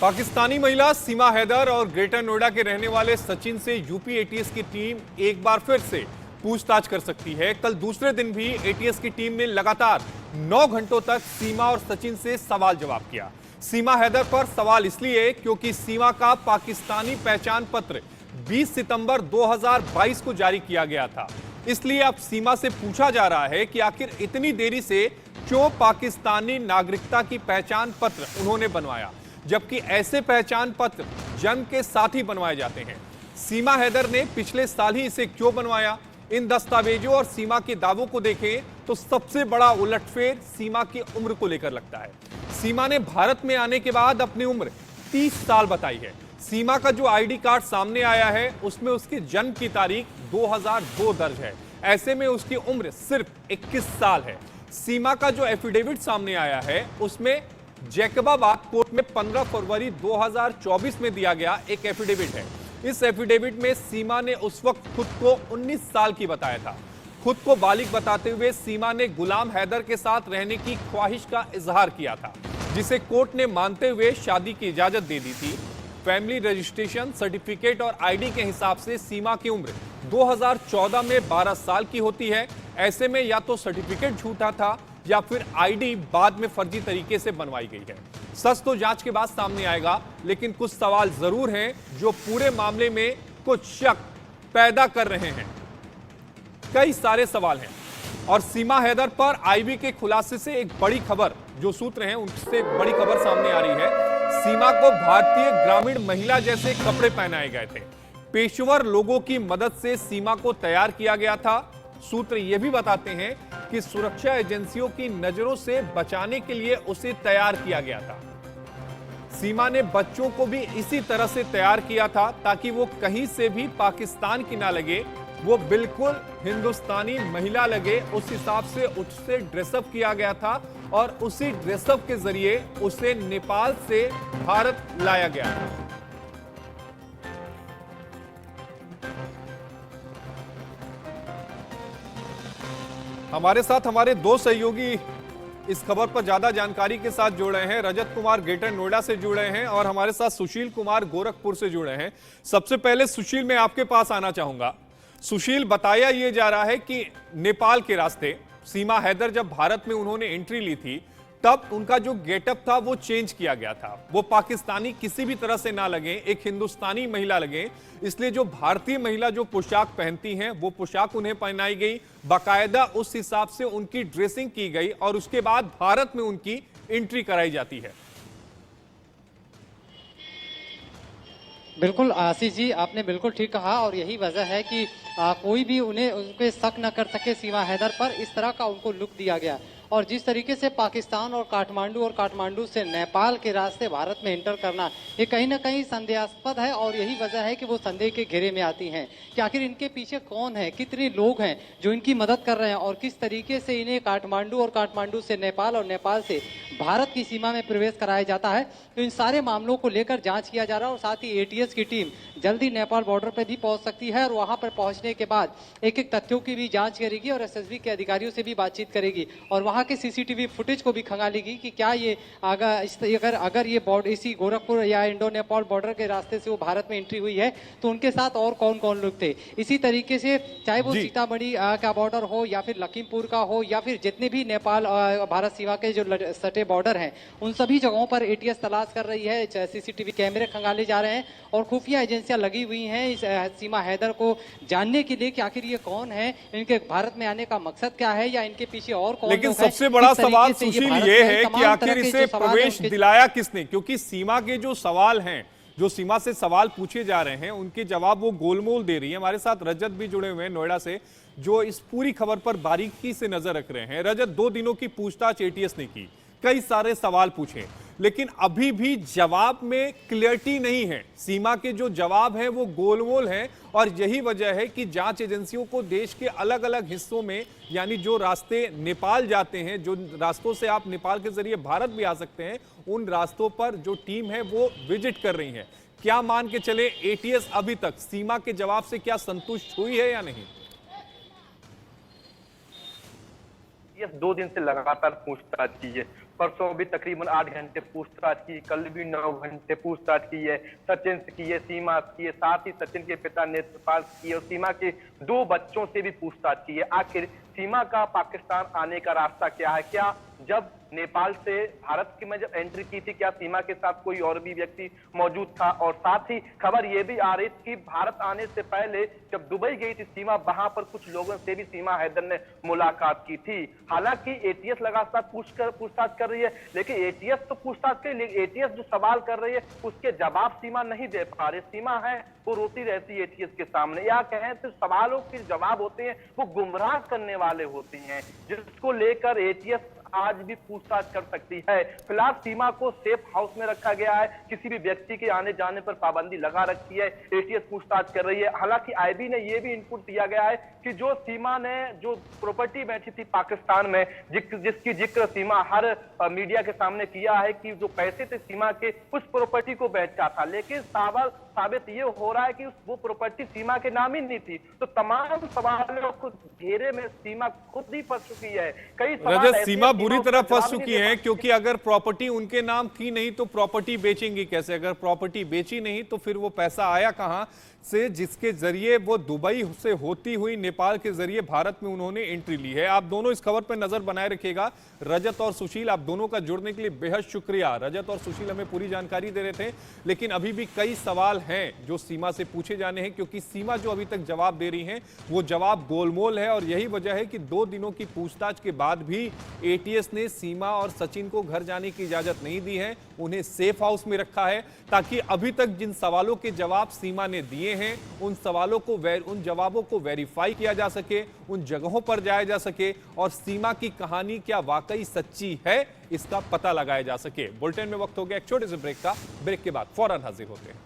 पाकिस्तानी महिला सीमा हैदर और ग्रेटर नोएडा के रहने वाले सचिन से यूपी एटीएस की टीम एक बार फिर से पूछताछ कर सकती है। कल दूसरे दिन भी एटीएस की टीम ने लगातार 9 घंटों तक सीमा और सचिन से सवाल जवाब किया। सीमा हैदर पर सवाल इसलिए क्योंकि सीमा का पाकिस्तानी पहचान पत्र 20 सितंबर 2022 को जारी किया गया था। इसलिए अब सीमा से पूछा जा रहा है कि आखिर इतनी देरी से क्यों पाकिस्तानी नागरिकता की पहचान पत्र उन्होंने बनवाया, जबकि ऐसे पहचान पत्र जन्म के साथ ही बनवाए जाते हैं। सीमा हैदर ने पिछले साल ही इसे क्यों बनवाया? इन दस्तावेजों और सीमा के दावों को देखें तो सबसे बड़ा उलटफेर सीमा की उम्र को लेकर लगता है। सीमा ने भारत में आने के बाद अपनी उम्र 30 साल बताई है। सीमा का जो आईडी कार्ड सामने आया है उसमें उसके जन्म की तारीख 2002 दर्ज है। ऐसे में उसकी उम्र सिर्फ 21 साल है। सीमा का जो एफिडेविट सामने आया है उसमें जैकबाबाद कोर्ट में 15 फरवरी 2024 में दिया गया एक एफिडेविट है। इस एफिडेविट में सीमा ने उस वक्त खुद को 19 साल की बताया था। खुद को बालिग बताते हुए सीमा ने गुलाम हैदर के साथ रहने की ख्वाहिश का इजहार किया था, जिसे कोर्ट ने मानते हुए शादी की इजाजत दे दी थी। फैमिली रजिस्ट्रेशन सर्टिफिकेट और आईडी के हिसाब से सीमा की उम्र 2014 में 12 साल की होती है। ऐसे में या तो सर्टिफिकेट झूठा था या फिर आईडी बाद में फर्जी तरीके से बनवाई गई है। सच तो जांच के बाद सामने आएगा, लेकिन कुछ सवाल जरूर हैं जो पूरे मामले में कुछ शक पैदा कर रहे हैं। कई सारे सवाल हैं और सीमा हैदर पर आईबी के खुलासे से एक बड़ी खबर, जो सूत्र हैं उनसे बड़ी खबर सामने आ रही है। सीमा को भारतीय ग्रामीण महिला जैसे कपड़े पहनाए गए थे। पेशेवर लोगों की मदद से सीमा को तैयार किया गया था। सूत्र यह भी बताते हैं कि सुरक्षा एजेंसियों की नजरों से बचाने के लिए उसे तैयार किया गया था। सीमा ने बच्चों को भी इसी तरह से तैयार किया था ताकि वो कहीं से भी पाकिस्तान की ना लगे, वो बिल्कुल हिंदुस्तानी महिला लगे। उस हिसाब से उससे ड्रेसअप किया गया था और उसी ड्रेसअप के जरिए उसे नेपाल से भारत लाया गया था। हमारे साथ हमारे दो सहयोगी इस खबर पर ज्यादा जानकारी के साथ जुड़ रहे हैं। रजत कुमार ग्रेटर नोएडा से जुड़े हैं और हमारे साथ सुशील कुमार गोरखपुर से जुड़े हैं। सबसे पहले सुशील, मैं आपके पास आना चाहूंगा। सुशील, बताया यह जा रहा है कि नेपाल के रास्ते सीमा हैदर जब भारत में उन्होंने एंट्री ली थी तब उनका जो गेटअप था वो चेंज किया गया था। वो पाकिस्तानी किसी भी तरह से ना लगे, एक हिंदुस्तानी महिला लगे। इसलिए जो भारतीय महिला जो पोशाक पहनती हैं वो पोशाक उन्हें पहनाई गई, बाकायदा उस हिसाब से उनकी ड्रेसिंग की गई और उसके बाद भारत में उनकी एंट्री कराई जाती है। बिल्कुल आशीष जी, आपने बिल्कुल ठीक कहा और यही वजह है कि कोई भी उन्हें उनके शक न कर सके सीमा हैदर पर। इस तरह का उनको लुक दिया गया और जिस तरीके से पाकिस्तान और काठमांडू से नेपाल के रास्ते भारत में एंटर करना, ये कहीं ना कहीं संदेहास्पद है और यही वजह है कि वो संदेह के घेरे में आती हैं कि आखिर इनके पीछे कौन है, कितने लोग हैं जो इनकी मदद कर रहे हैं और किस तरीके से इन्हें काठमांडू से नेपाल और नेपाल से भारत की सीमा में प्रवेश कराया जाता है। तो इन सारे मामलों को लेकर जाँच किया जा रहा है और साथ ही एटीएस की टीम जल्दी नेपाल बॉर्डर पर भी पहुंच सकती है और वहां पर पहुंचने के बाद एक एक तथ्यों की भी जांच करेगी और एसएसबी के अधिकारियों से भी बातचीत करेगी और वहां के सीसीटीवी फुटेज को भी खंगालेगी कि क्या ये अगर ये बॉर्डर इसी गोरखपुर या इंडो नेपाल बॉर्डर के रास्ते से वो भारत में एंट्री हुई है तो उनके साथ और कौन कौन लोग थे। इसी तरीके से चाहे वो सीतामढ़ी का बॉर्डर हो या फिर लखीमपुर का हो या फिर जितने भी नेपाल भारत सीमा के जो सटे बॉर्डर हैं उन सभी जगहों पर एटीएस तलाश कर रही है। सीसीटीवी कैमरे खंगाले जा रहे हैं और खुफिया एजेंसियां लगी हुई हैं इस सीमा हैदर को जानने के लिए कि आखिर ये कौन है, इनके भारत में आने का मकसद क्या है या इनके पीछे और कौन। लेकिन सबसे बड़ा सवाल सुशील ये है कि आखिर इसे प्रवेश दिलाया किसने, क्योंकि सीमा के जो सवाल हैं, जो सीमा से सवाल पूछे जा रहे हैं उनके जवाब वो गोलमोल दे रही है। हमारे साथ रजत भी जुड़े हुए हैं नोएडा से, जो इस पूरी खबर पर बारीकी से नजर रख रहे हैं। रजत, 2 दिनों की पूछताछ एटीएस ने की, कई सारे सवाल पूछे, लेकिन अभी भी जवाब में क्लियरिटी नहीं है। सीमा के जो जवाब हैं वो गोलमोल हैं और यही वजह है कि जांच एजेंसियों को देश के अलग अलग हिस्सों में, यानी जो रास्ते नेपाल जाते हैं, जो रास्तों से आप नेपाल के जरिए भारत भी आ सकते हैं, उन रास्तों पर जो टीम है वो विजिट कर रही है। क्या मान के चले एटीएस अभी तक सीमा के जवाब से क्या संतुष्ट हुई है या नहीं? 2 दिन से लगातार पूछताछ की है परसों भी तकरीबन 8 घंटे पूछताछ की, कल भी 9 घंटे पूछताछ की है। सचिन से की है, सीमा से की है, साथ ही सचिन के पिता नेत्रपाल से की है और सीमा के 2 बच्चों से भी पूछताछ की है। आखिर सीमा का पाकिस्तान आने का रास्ता क्या है? क्या जब नेपाल से भारत की में जब एंट्री की थी, क्या सीमा के साथ कोई और भी व्यक्ति मौजूद था? और साथ ही खबर यह भी आ रही थी कि भारत आने से पहले जब दुबई गई थी सीमा, वहां पर कुछ लोगों से भी सीमा हैदर ने मुलाकात की थी। हालांकि एटीएस लगातार पूछताछ कर रही है, लेकिन एटीएस तो पूछताछ कर, लेकिन एटीएस जो सवाल कर रही है उसके जवाब सीमा नहीं दे पा रही। सीमा है वो रोती रहती है एटीएस के सामने, या कहें तो सवालों के जवाब होते हैं वो गुमराह करने वाले होते हैं, जिसको लेकर एटीएस आज भी पूछताछ कर सकती है। फिलहाल सीमा को सेफ हाउस में रखा गया है, किसी भी व्यक्ति के आने जाने पर पाबंदी लगा रखी है। एटीएस पूछताछ कर रही है। हालांकि आईबी ने यह भी इनपुट दिया गया है कि जो सीमा ने जो प्रॉपर्टी बेची थी पाकिस्तान में, जिसकी जिक्र सीमा हर मीडिया के सामने किया है कि जो पैसे थे सीमा के उस प्रॉपर्टी को बेचा था, लेकिन साबित ये हो रहा है कि वो प्रॉपर्टी सीमा के नाम ही नहीं थी। तो तमाम सवालों को घेरे में सीमा खुद ही फंस चुकी है। कई रजत, सीमा बुरी तरह फंस चुकी है, क्योंकि अगर प्रॉपर्टी उनके नाम की नहीं तो प्रॉपर्टी बेचेंगी कैसे? अगर प्रॉपर्टी बेची नहीं तो फिर वो पैसा आया कहां से जिसके जरिए वो दुबई से होती हुई नेपाल के जरिए भारत में उन्होंने एंट्री ली है? आप दोनों इस खबर पर नजर बनाए रखिएगा। रजत और सुशील, आप दोनों का जुड़ने के लिए बेहद शुक्रिया। रजत और सुशील हमें पूरी जानकारी दे रहे थे, लेकिन अभी भी कई सवाल हैं जो सीमा से पूछे जाने हैं, क्योंकि सीमा जो अभी तक जवाब दे रही हैं वो जवाब गोलमोल है। और यही वजह है कि 2 दिनों की पूछताछ के बाद भी एटीएस ने सीमा और सचिन को घर जाने की इजाजत नहीं दी है, उन्हें सेफ हाउस में रखा है, ताकि अभी तक जिन सवालों के जवाब सीमा ने दिए हैं उन जवाबों को वेरीफाई किया जा सके, उन जगहों पर जाया जा सके और सीमा की कहानी क्या वाकई सच्ची है इसका पता लगाया जा सके। बुलेटिन में वक्त हो गया एक छोटे से ब्रेक का। ब्रेक के बाद फौरन हाजिर होते हैं।